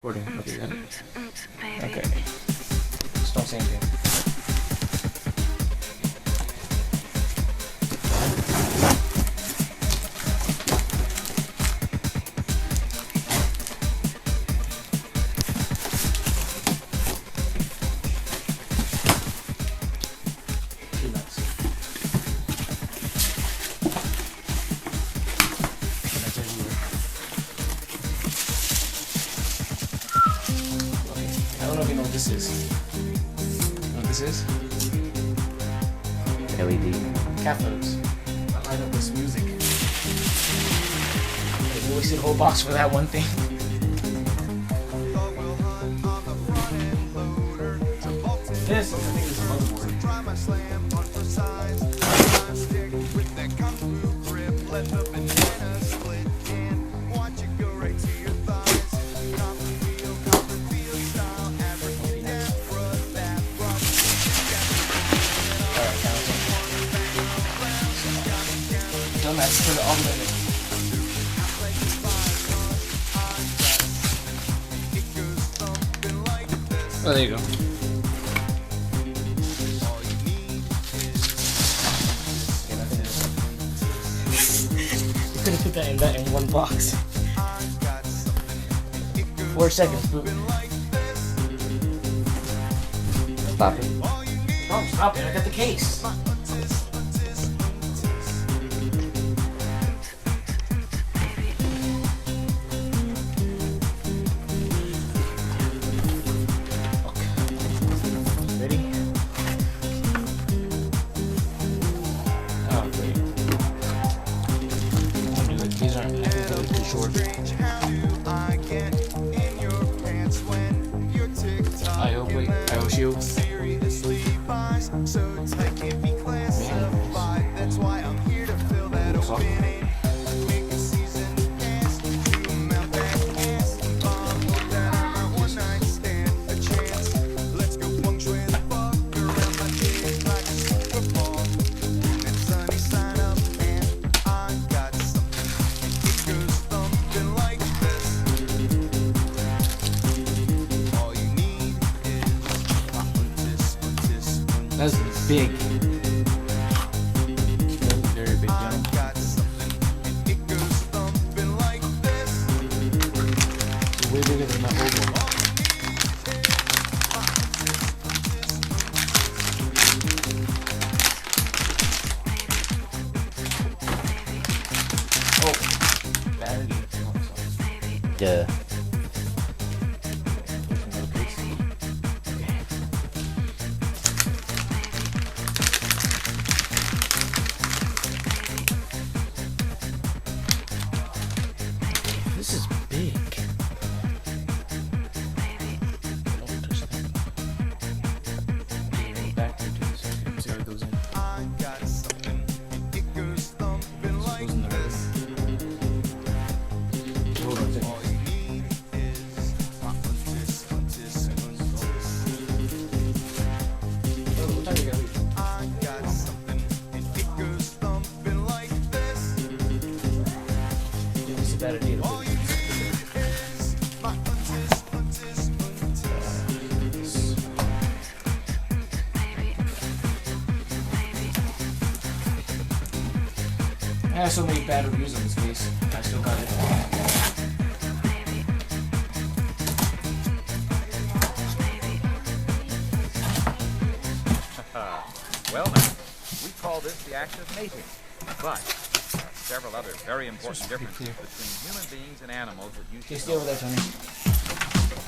Recording. Okay, got it. Okay. Okay. Just don't say anything. Relax. That's everywhere. Okay. I don't know if you know what this is. You know what this is? LED. Cathodes. I light up this music. Like, we wasted a whole box for that one thing. This, I think, is a motherboard. Alright, counting. Dumbass, put it all the way. Oh, there you go. You could have put that in one box. 4 seconds, boop. Stop it. No, stop it, I got the case. Okay. Ready? Oh, great. I'll do it. These aren't, I think they're too short. I shield. That's big. That's very big, young. It's way bigger than my old one. Oh, battery. Yeah. This is big. Back to it, so you can see how it goes in. Goes in the hold on a second. What time you gotta leave? Yeah, it's a bad idea to put I have so many bad reviews on this case. I still got it. Well, now, we call this the act of mating, but there are several other very important pretty differences clear. between human beings and animals that you Okay, should stay over know. there, Tony.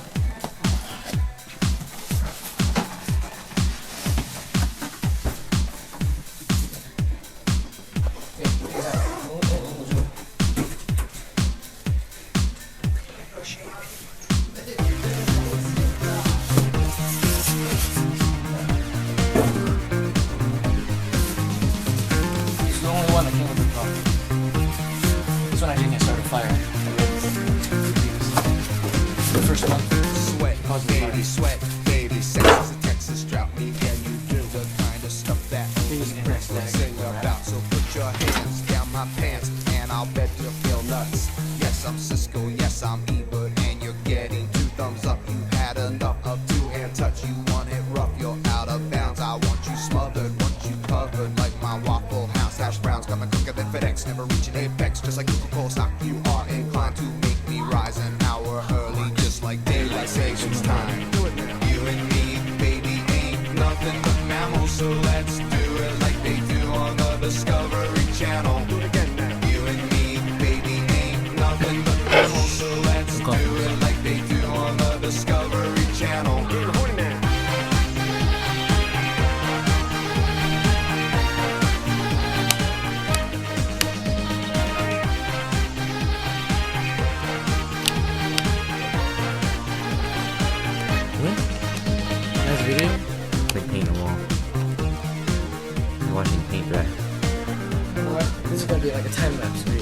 It's the only one that came with the problem. This one I didn't get started fire. The first one. Sweat, Cause of fire. baby, sweat, baby, sex is a Texas drought. Me and you do the kind of stuff that Things only in Prince would that sing bag. about. So put your hands down my pants, and I'll bet you feel nuts. Yes, I'm Cisco, yes, I'm Ebert, and you're getting to the reaching apex just like Coca-Cola stock. You are inclined to make me rise an hour early, just like daylight savings time. You and me, baby, ain't nothing but mammals, so let's do it like they do on the Discovery Channel. You and me, baby, ain't nothing but mammals, so let's do it like they do on the Discovery Channel. Nice video. Like paint a wall. You're watching paint dry. This is gonna be like a time lapse video.